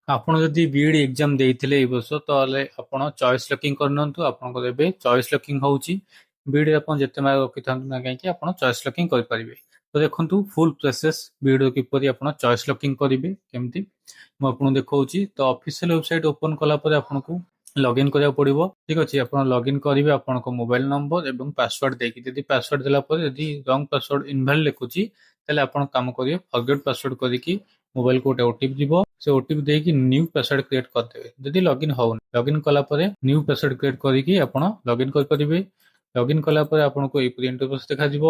ଆପଣ ଯଦି BEd exam ଦେଇଥିଲେ ଏଇ ବର୍ଷ ତାହେଲେ ଆପଣ ଚଏସ୍ ଲକିଂ କରିନିଅନ୍ତୁ। ଆପଣଙ୍କର ଏବେ ଚଏସ୍ ଲକିଂ ହଉଛି। ବିଇଡି ଆପଣ ଯେତେ ମାର୍କ ରଖିଥାନ୍ତୁ ନା କାହିଁକି ଆପଣ ଚଏସ୍ ଲକିଂ କରିପାରିବେ। ତ ଦେଖନ୍ତୁ ଫୁଲ୍ ପ୍ରୋସେସ୍ ବିଇଡି କିପରି ଆପଣ ଚଏସ୍ ଲକିଂ କରିବେ କେମିତି ମୁଁ ଆପଣଙ୍କୁ ଦେଖଉଛି। ତ ଅଫିସିଆଲ ୱେବସାଇଟ୍ ଓପନ୍ କଲା ପରେ ଆପଣଙ୍କୁ ଲଗ୍ଇନ୍ କରିବାକୁ ପଡ଼ିବ। ଠିକ୍ ଅଛି, ଆପଣ ଲଗ୍ଇନ୍ କରିବେ ଆପଣଙ୍କ ମୋବାଇଲ ନମ୍ବର ଏବଂ ପାସୱାର୍ଡ ଦେଇକି। ଯଦି ପାସୱାର୍ଡ ଦେଲା ପରେ ଯଦି ରଙ୍ଗ ପାସୱାର୍ଡ ଇନଭାଲିଡ୍ ଲେଖୁଛି ତାହେଲେ ଆପଣ କାମ କରିବେ ଫରଗେଟ୍ ପାସୱାର୍ଡ କରିକି ମୋବାଇଲକୁ ଗୋଟେ ଓଟିପି ଯିବ। ସେ ଓଟିପି ଦେଇକି ନ୍ୟୁ ପାସୱାର୍ଡ କ୍ରିଏଟ୍ କରିଦେବେ। ଯଦି ଲଗ୍ଇନ୍ ହଉନି ଲଗ୍ଇନ୍ କଲା ପରେ ନ୍ୟୁ ପାସୱାର୍ଡ କ୍ରିଏଟ୍ କରିକି ଆପଣ ଲଗ୍ଇନ୍ କରିପାରିବେ। ଲଗ୍ଇନ୍ କଲା ପରେ ଆପଣଙ୍କୁ ଏହିପରି ଇଣ୍ଟରଫେସ୍ ଦେଖାଯିବ।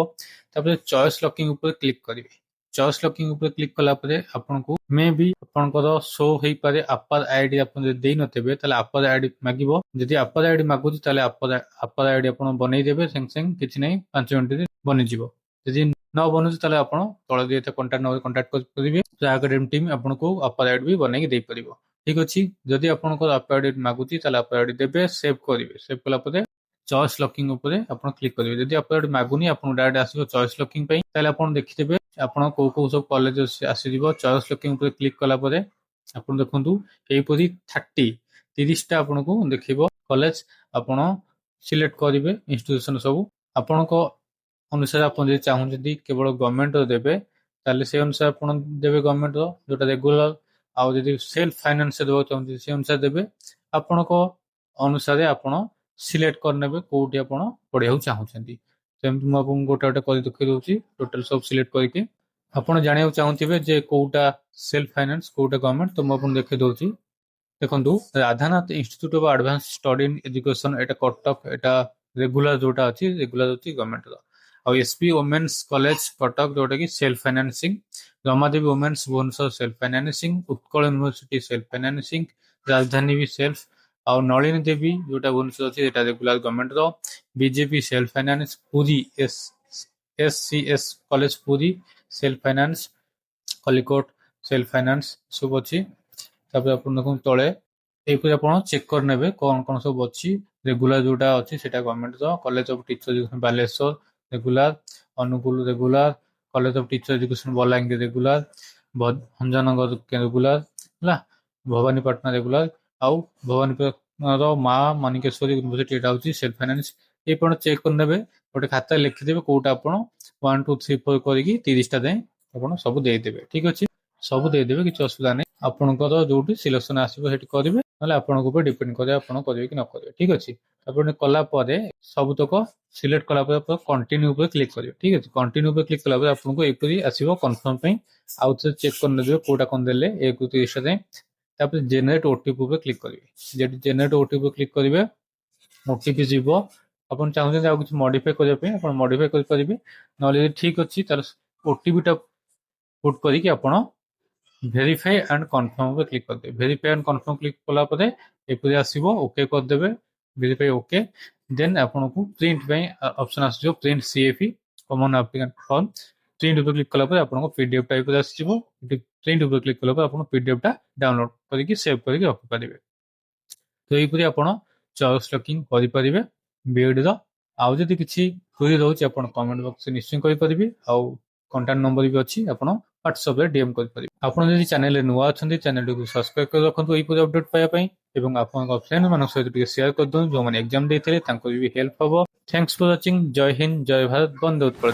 ତାପରେ ଚଏସ୍ ଲକିଂ ଉପରେ କ୍ଲିକ୍ କରିବେ। ଚଏସ୍ ଲକିଂ ଉପରେ କ୍ଲିକ୍ କଲା ପରେ ଆପଣଙ୍କୁ ମେ ବି ଆପଣଙ୍କର ଶୋ ହେଇପାରେ ଆପାର ଆଇଡି। ଆପଣ ଯଦି ଦେଇନଥିବେ ତାହେଲେ ଆପାର ଆଇଡି ମାଗିବ। ଯଦି ଆପାର ଆଇଡି ମାଗୁଛି ତାହେଲେ ଆପାର ଆଇଡି ଆପଣ ବନେଇଦେବେ ସାଙ୍ଗେ ସାଙ୍ଗେ, କିଛି ନାହିଁ 5 ମିନିଟରେ ବନିଯିବ। ଯଦି ନ ବନୁଛି ତାହେଲେ ଆପଣ ତଳେ ଦେଇଥିବା କଣ୍ଟାକ୍ଟ ନମ୍ବର କଣ୍ଟାକ୍ଟ କରିପାରିବେ। ଆକାଡେମୀ ଟିମ୍ ଆପଣଙ୍କୁ ଆପାର ଆଇଡି ବି ବନେଇକି ଦେଇପାରିବ। ଠିକ୍ ଅଛି, ଯଦି ଆପଣଙ୍କର ଆପାର ଆଇଡି ମାଗୁଛି ତାହେଲେ ଆପାର ଆଇଡି ଦେବେ, ସେଭ୍ କରିବେ। ସେଭ୍ କଲା ପରେ ଚଏସ୍ ଲକିଂ ଉପରେ ଆପଣ କ୍ଲିକ୍ କରିବେ। ଯଦି ଆପାର ଆଇଡି ମାଗୁନି ଆପଣଙ୍କୁ ଡାଇରେକ୍ଟ ଆସିବ ଚଏସ୍ ଲକିଂ ପାଇଁ, ତାହେଲେ ଆପଣ ଦେଖିଦେବେ ଆପଣ କୋଉ କୋଉ ସବୁ କଲେଜ ଆସିଯିବ। ଚଏସ୍ ଲକିଂ ଉପରେ କ୍ଲିକ୍ କଲା ପରେ ଆପଣ ଦେଖନ୍ତୁ ଏହିପରି 30ଟା ଆପଣଙ୍କୁ ଦେଖିବ କଲେଜ। ଆପଣ ସିଲେକ୍ଟ କରିବେ ଇନଷ୍ଟିଟ୍ୟୁସନ ସବୁ ଆପଣଙ୍କ ଅନୁସାରେ। ଆପଣ ଯଦି ଚାହୁଁଛନ୍ତି କେବଳ ଗଭର୍ଣ୍ଣମେଣ୍ଟର ଦେବେ ତାହେଲେ ସେ ଅନୁସାରେ ଆପଣ ଦେବେ ଗଭର୍ଣ୍ଣମେଣ୍ଟର ଯୋଉଟା ରେଗୁଲାର। ଆଉ ଯଦି ସେଲ୍ଫ ଫାଇନାନ୍ସ ଦେବାକୁ ଚାହୁଁଛନ୍ତି ସେ ଅନୁସାରେ ଦେବେ। ଆପଣଙ୍କ ଅନୁସାରେ ଆପଣ ସିଲେକ୍ଟ କରିନେବେ କୋଉଠି ଆପଣ ପଢିବାକୁ ଚାହୁଁଛନ୍ତି। ସେମିତି ମୁଁ ଆପଣଙ୍କୁ ଗୋଟେ ଗୋଟେ କରି ଦେଖେଇ ଦଉଛି ଟୋଟାଲ ସବୁ ସିଲେକ୍ଟ କରିକି। ଆପଣ ଜାଣିବାକୁ ଚାହୁଁଥିବେ ଯେ କୋଉଟା ସେଲ୍ଫ ଫାଇନାନ୍ସ କୋଉଟା ଗଭର୍ଣ୍ଣମେଣ୍ଟ, ତ ମୁଁ ଆପଣଙ୍କୁ ଦେଖେଇ ଦଉଛି। ଦେଖନ୍ତୁ Radhanath institute of advance study in education, ଏଟା କଟକ। ଏଟା ରେଗୁଲାର ଯୋଉଟା ଅଛି ରେଗୁଲାର ଅଛି ଗଭର୍ଣ୍ଣମେଣ୍ଟର। ଆଉ ଏସପି ଓମେନ୍ସ କଲେଜ କଟକ ଯୋଉଟା କି self financing. Ramadevi women's Bhubaneswar self financing. Utkal university self financing. ରାଜଧାନୀ ବି ସେଲ୍ଫ। ଆଉ ନଳିନୀ ଦେବୀ ଯୋଉଟା ଭୁବନେଶ୍ୱର ଅଛି ଏଟା ରେଗୁଲାର ଗଭର୍ଣ୍ଣମେଣ୍ଟର। BJP self finance. Puri SCS college Puri self finance. Khallikote self finance ସବୁ ଅଛି। ତାପରେ ଆପଣ ଦେଖନ୍ତୁ ତଳେ ଏହିପରି ଆପଣ ଚେକ୍ କରିନେବେ କଣ କଣ ସବୁ ଅଛି। ରେଗୁଲାର ଯୋଉଟା ଅଛି ସେଟା ଗଭର୍ଣ୍ଣମେଣ୍ଟର। College of teacher education Baleswar regular. Angul regular. College of teacher education Bolangir regular. Bhanjanagar regular ହେଲା। ଭବାନୀପାଟଣା ରେଗୁଲାର। ଆଉ ଭବାନୀପାଟଣାର ମା ମାଣିକେଶ୍ୱରୀ ୟୁନିଭର୍ସିଟି ଏଟା ହଉଛି ସେଲ୍ଫ ଫାଇନାନ୍ସ। ଏଇ ଆପଣ ଚେକ୍ କରିନେବେ, ଗୋଟେ ଖାତାରେ ଲେଖିଦେବେ କୋଉଟା ଆପଣ 1 2 3 4 କରିକି 30ଟା ଯାଏଁ ଆପଣ ସବୁ ଦେଇଦେବେ। ଠିକ ଅଛି, ସବୁ ଦେଇଦେବେ, କିଛି ଅସୁବିଧା ନାହିଁ। ଆପଣଙ୍କର ଯୋଉଠି ସିଲେକ୍ସନ ଆସିବ ସେଠି କରିବେ, ନହେଲେ ଆପଣଙ୍କ ଉପରେ ଡିପେଣ୍ଡ କରେ ଆପଣ କରିବେ କି ନ କରିବେ। ଠିକ ଅଛି, ଆପଣ କଲା ପରେ ସବୁତକ ସିଲେକ୍ଟ କଲା ପରେ ଆପଣ କଣ୍ଟିନ୍ୟୁ ଉପରେ କ୍ଲିକ୍ କରିବେ। ଠିକ ଅଛି, କଣ୍ଟିନ୍ୟୁ ଉପରେ କ୍ଲିକ୍ କଲା ପରେ ଆପଣଙ୍କୁ ଏପରି ଆସିବ କନଫର୍ମ ପାଇଁ। ଆଉ ଥରେ ଚେକ୍ କରିନେବେ କୋଉଟା କଣ ଦେଲେ 1 ରୁ 30ଟା ଯାଏଁ। ତାପରେ ଜେନେରେଟ ଓଟିପି ଉପରେ କ୍ଲିକ୍ କରିବେ। ଯଦି ଜେନେରେଟ ଓଟିପି ଉପରେ କ୍ଲିକ୍ କରିବେ ଓଟିପି ଯିବ। ଆପଣ ଚାହୁଁଛନ୍ତି ଆଉ କିଛି ମଡିଫାଇ କରିବା ପାଇଁ ଆପଣ ମଡିଫାଇ କରିପାରିବେ, ନହେଲେ ଯଦି ଠିକ ଅଛି ତାହେଲେ ଓଟିପି ଟା ପୁଟ୍ କରିକି ଆପଣ ଭେରିଫାଏ ଆଣ୍ଡ କନଫର୍ମ ଉପରେ କ୍ଲିକ୍ କରିଦେବେ। ଭେରିଫାଏ ଆଣ୍ଡ କନଫର୍ମ କ୍ଲିକ୍ କଲା ପରେ ଏପରି ଆସିବ, ଓକେ କରିଦେବେ। ଭେରିଫାଏ ଓକେ, ଦେନ୍ ଆପଣଙ୍କୁ ପ୍ରିଣ୍ଟ ପାଇଁ ଅପସନ ଆସିଯିବ, print CAF common applicant form. Print ଉପରେ କ୍ଲିକ୍ କଲା ପରେ ଆପଣଙ୍କ ପିଡିଏଫ ଟା ଏପରି ଆସିଯିବ। ପ୍ରିଣ୍ଟ ଉପରେ କ୍ଲିକ୍ କଲା ପରେ ଆପଣ ପିଡିଏଫ ଟା ଡାଉନଲୋଡ କରିକି ସେଭ୍ କରିକି ରଖିପାରିବେ। ତ ଏହିପରି ଆପଣ ଚଏସ୍ ଲକିଂ କରିପାରିବେ ବିଇଡିର। ଆଉ ଯଦି କିଛି କ୍ୱେରି ରହୁଛି ଆପଣ କମେଣ୍ଟ ବକ୍ସରେ ନିଶ୍ଚୟ କରିପାରିବେ। ଆଉ କଣ୍ଟାକ୍ଟ ନମ୍ବର ବି ଅଛି, ଆପଣ ହ୍ୱାଟ୍ସଆପରେ ଡିଏମ୍ କରିପାରିବେ। ଆପଣ ଯଦି ଚ୍ୟାନେଲରେ ନୂଆ ଅଛନ୍ତି ଚ୍ୟାନେଲଟିକୁ ସବସ୍କ୍ରାଇବ କରି ରଖନ୍ତୁ ଏହିପରି ଅପଡେଟ୍ ପାଇବା ପାଇଁ, ଏବଂ ଆପଣଙ୍କ ଫ୍ରେଣ୍ଡ ମାନଙ୍କ ସହିତ ଟିକେ ସେୟାର କରିଦିଅନ୍ତୁ ଯେଉଁମାନେ ଏକ୍ଜାମ ଦେଇଥିଲେ ତାଙ୍କୁ ବି ହେଲ୍ପ ହବ। ଥ୍ୟାଙ୍କ୍ସ ଫର ୱାଚିଂ। ଜୟ ହିନ୍ଦ, ଜୟ ଭାରତ, ବନ୍ଦେ ଉତ୍କଳ।